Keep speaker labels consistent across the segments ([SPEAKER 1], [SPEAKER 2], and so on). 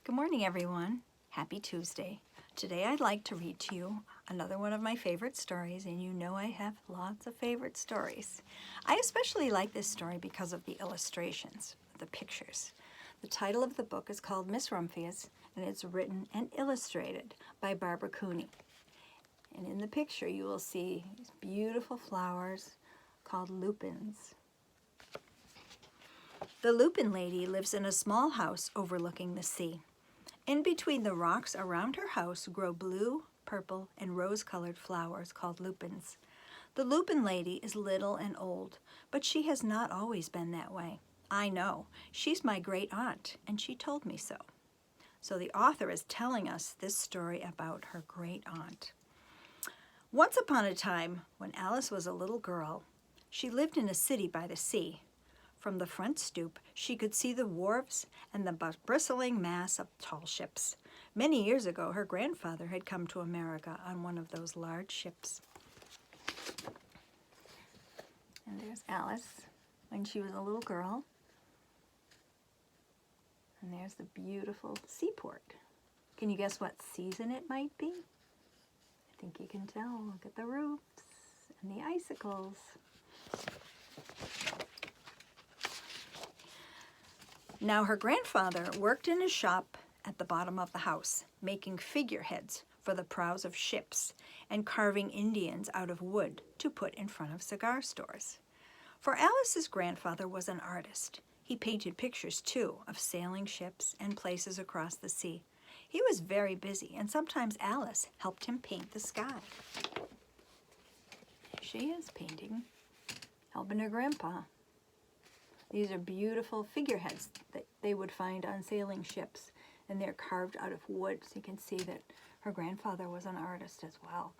[SPEAKER 1] Good morning, everyone. Happy Tuesday. Today I'd like to read to you another one of my favorite stories, and you know I have lots of favorite stories. I especially like this story because of the illustrations, the pictures. The title of the book is called Miss Rumphius, and it's written and illustrated by Barbara Cooney. And in the picture you will see these beautiful flowers called lupins. The Lupin Lady lives in a small house overlooking the sea. In between the rocks around her house grow blue, purple, and rose-colored flowers called lupins. The Lupin Lady is little and old, but she has not always been that way. I know. She's my great aunt, and she told me so. So the author is telling us this story about her great aunt. Once upon a time, when Alice was a little girl, she lived in a city by the sea. From the front stoop, she could see the wharves and the bristling mass of tall ships. Many years ago, her grandfather had come to America on one of those large ships. And there's Alice when she was a little girl. And there's the beautiful seaport. Can you guess what season it might be? I think you can tell. Look at the roofs and the icicles. Now her grandfather worked in a shop at the bottom of the house, making figureheads for the prows of ships and carving Indians out of wood to put in front of cigar stores. For Alice's grandfather was an artist. He painted pictures, too, of sailing ships and places across the sea. He was very busy, and sometimes Alice helped him paint the sky. There she is painting, helping her grandpa. These are beautiful figureheads that they would find on sailing ships, and they're carved out of wood, so you can see that her grandfather was an artist as well.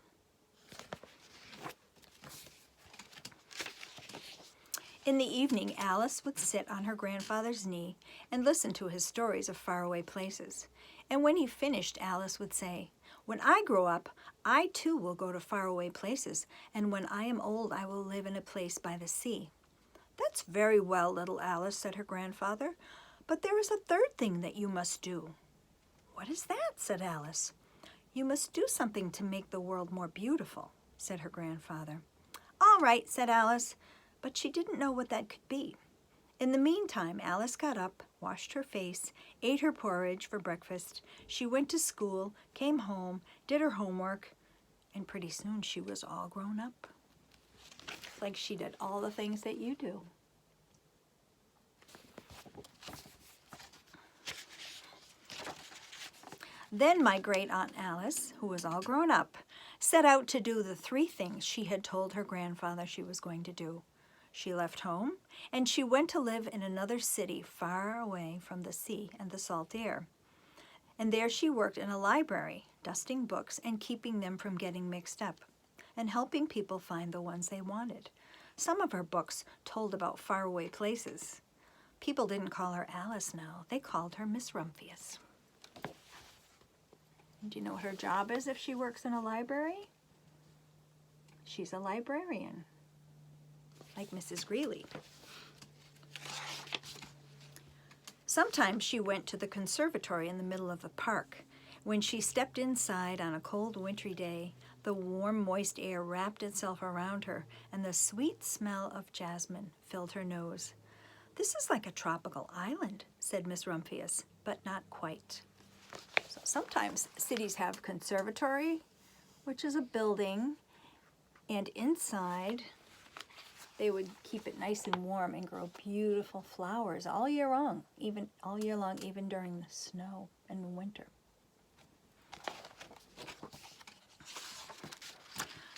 [SPEAKER 1] In the evening, Alice would sit on her grandfather's knee and listen to his stories of faraway places. And when he finished, Alice would say, "When I grow up, I too will go to faraway places, and when I am old, I will live in a place by the sea." "That's very well, little Alice," said her grandfather, "but there is a third thing that you must do." "What is that?" said Alice. "You must do something to make the world more beautiful," said her grandfather. "All right," said Alice, but she didn't know what that could be. In the meantime, Alice got up, washed her face, ate her porridge for breakfast. She went to school, came home, did her homework, and pretty soon she was all grown up. Like she did all the things that you do. Then my great aunt Alice, who was all grown up, set out to do the 3 things she had told her grandfather she was going to do. She left home, and she went to live in another city far away from the sea and the salt air. And there she worked in a library, dusting books and keeping them from getting mixed up, and helping people find the ones they wanted. Some of her books told about faraway places. People didn't call her Alice now. They called her Miss Rumphius. Do you know what her job is if she works in a library? She's a librarian, like Mrs. Greeley. Sometimes she went to the conservatory in the middle of the park. When she stepped inside on a cold wintry day, the warm, moist air wrapped itself around her, and the sweet smell of jasmine filled her nose. "This is like a tropical island," said Miss Rumphius, but not quite. So sometimes cities have conservatory, which is a building, and inside they would keep it nice and warm and grow beautiful flowers all year long, even during the snow and winter.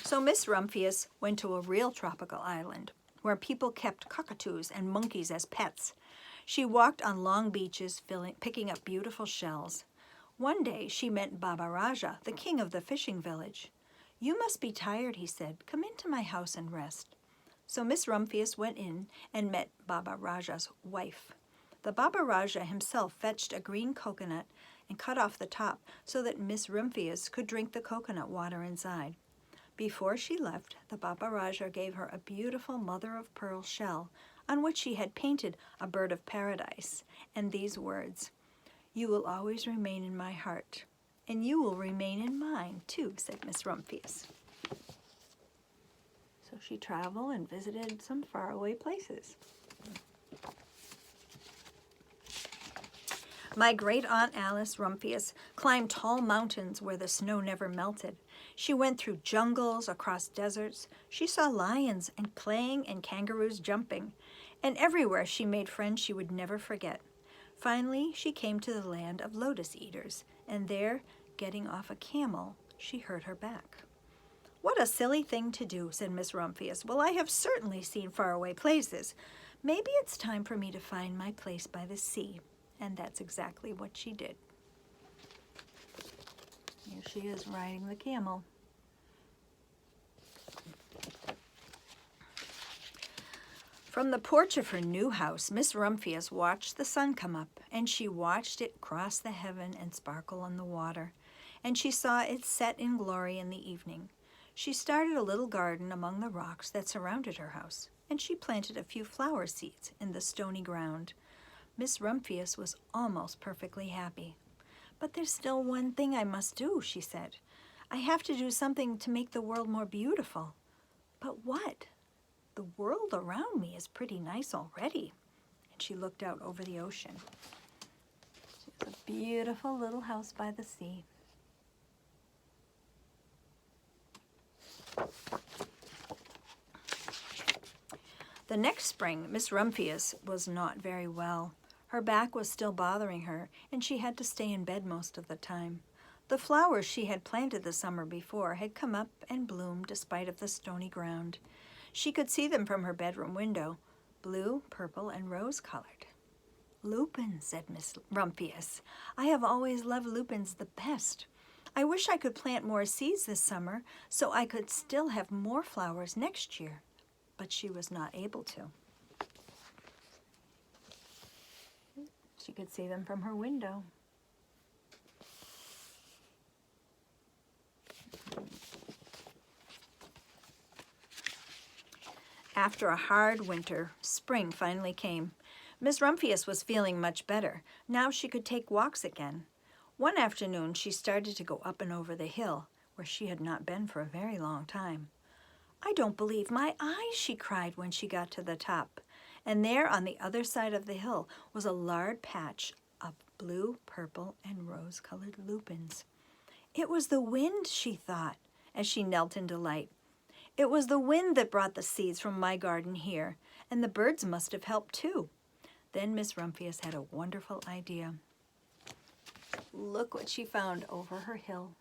[SPEAKER 1] So Miss Rumphius went to a real tropical island where people kept cockatoos and monkeys as pets. She walked on long beaches, picking up beautiful shells. One day she met Baba Raja, the king of the fishing village. "You must be tired," he said. "Come into my house and rest." So Miss Rumphius went in and met Baba Raja's wife. The Baba Raja himself fetched a green coconut and cut off the top so that Miss Rumphius could drink the coconut water inside. Before she left, the Baba Raja gave her a beautiful mother-of-pearl shell on which she had painted a bird of paradise and these words, You will always remain in my heart, and you will remain in mine, too, said Miss Rumphius. So she traveled and visited some faraway places. My great-aunt Alice Rumphius climbed tall mountains where the snow never melted. She went through jungles, across deserts. She saw lions and playing and kangaroos jumping. And everywhere she made friends she would never forget. Finally, she came to the land of lotus eaters, and there, getting off a camel, she hurt her back. What a silly thing to do, said Miss Rumphius. Well, I have certainly seen faraway places. Maybe it's time for me to find my place by the sea. And that's exactly what she did. Here she is riding the camel. From the porch of her new house, Miss Rumphius watched the sun come up, and she watched it cross the heaven and sparkle on the water, and she saw it set in glory in the evening. She started a little garden among the rocks that surrounded her house, and she planted a few flower seeds in the stony ground. Miss Rumphius was almost perfectly happy. But there's still one thing I must do, she said. I have to do something to make the world more beautiful. But what? The world around me is pretty nice already. And she looked out over the ocean. She has a beautiful little house by the sea. The next spring, Miss Rumphius was not very well. Her back was still bothering her, and she had to stay in bed most of the time. The flowers she had planted the summer before had come up and bloomed despite of the stony ground. She could see them from her bedroom window, blue, purple, and rose-colored. Lupins, said Miss Rumphius. I have always loved lupins the best. I wish I could plant more seeds this summer so I could still have more flowers next year. But she was not able to. She could see them from her window. After a hard winter, spring finally came. Miss Rumphius was feeling much better. Now she could take walks again. One afternoon, she started to go up and over the hill, where she had not been for a very long time. I don't believe my eyes, she cried when she got to the top. And there on the other side of the hill was a large patch of blue, purple, and rose-colored lupins. It was the wind, she thought, as she knelt in delight. It was the wind that brought the seeds from my garden here, and the birds must have helped too. Then Miss Rumphius had a wonderful idea. Look what she found over her hill.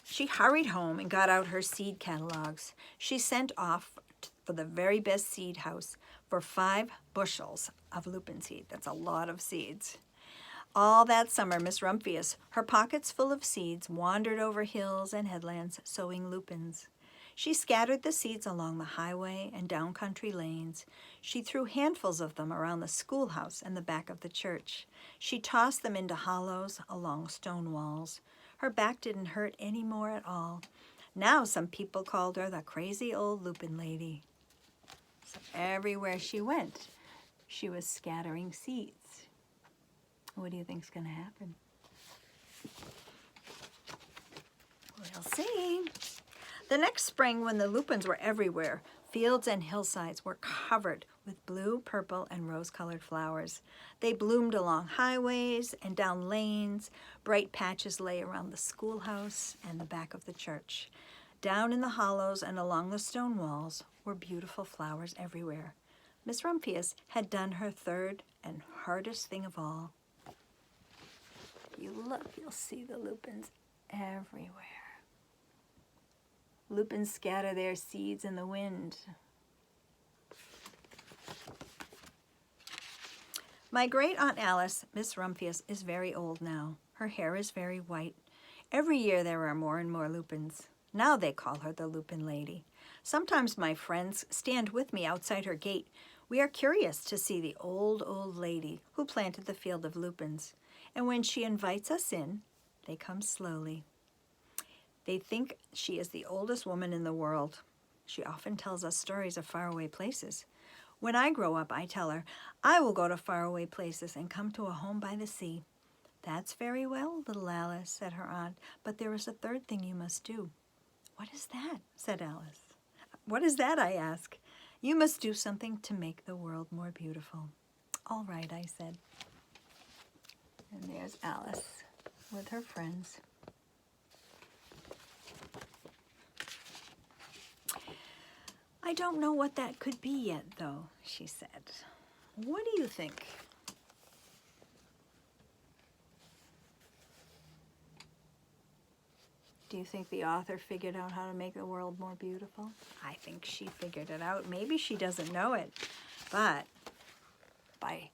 [SPEAKER 1] She hurried home and got out her seed catalogs. She sent off for the very best seed house for 5 bushels of lupin seed. That's a lot of seeds. All that summer, Miss Rumphius, her pockets full of seeds, wandered over hills and headlands sowing lupins. She scattered the seeds along the highway and down country lanes. She threw handfuls of them around the schoolhouse and the back of the church. She tossed them into hollows along stone walls. Her back didn't hurt any more at all. Now some people called her the crazy old lupin lady. So everywhere she went, she was scattering seeds. What do you think's going to happen? We'll see. The next spring, when the lupins were everywhere, fields and hillsides were covered with blue, purple, and rose-colored flowers. They bloomed along highways and down lanes. Bright patches lay around the schoolhouse and the back of the church. Down in the hollows and along the stone walls were beautiful flowers everywhere. Miss Rumphius had done her third and hardest thing of all. You look, you'll see the lupins everywhere. Lupins scatter their seeds in the wind. My great-aunt Alice, Miss Rumphius, is very old now. Her hair is very white. Every year there are more and more lupins. Now they call her the Lupin Lady. Sometimes my friends stand with me outside her gate. We are curious to see the old lady who planted the field of lupins. And when she invites us in, they come slowly. They think she is the oldest woman in the world. She often tells us stories of faraway places. When I grow up, I tell her, I will go to faraway places and come to a home by the sea. That's very well, little Alice, said her aunt, but there is a third thing you must do. What is that? Said Alice. What is that? I asked. You must do something to make the world more beautiful. All right, I said. And there's Alice with her friends. I don't know what that could be yet, though, she said. What do you think? Do you think the author figured out how to make the world more beautiful? I think she figured it out. Maybe she doesn't know it, but by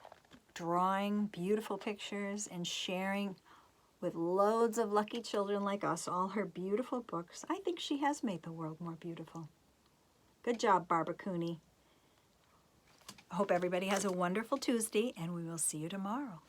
[SPEAKER 1] drawing beautiful pictures and sharing with loads of lucky children like us all her beautiful books, I think she has made the world more beautiful. Good job, Barbara Cooney. I hope everybody has a wonderful Tuesday, and we will see you tomorrow.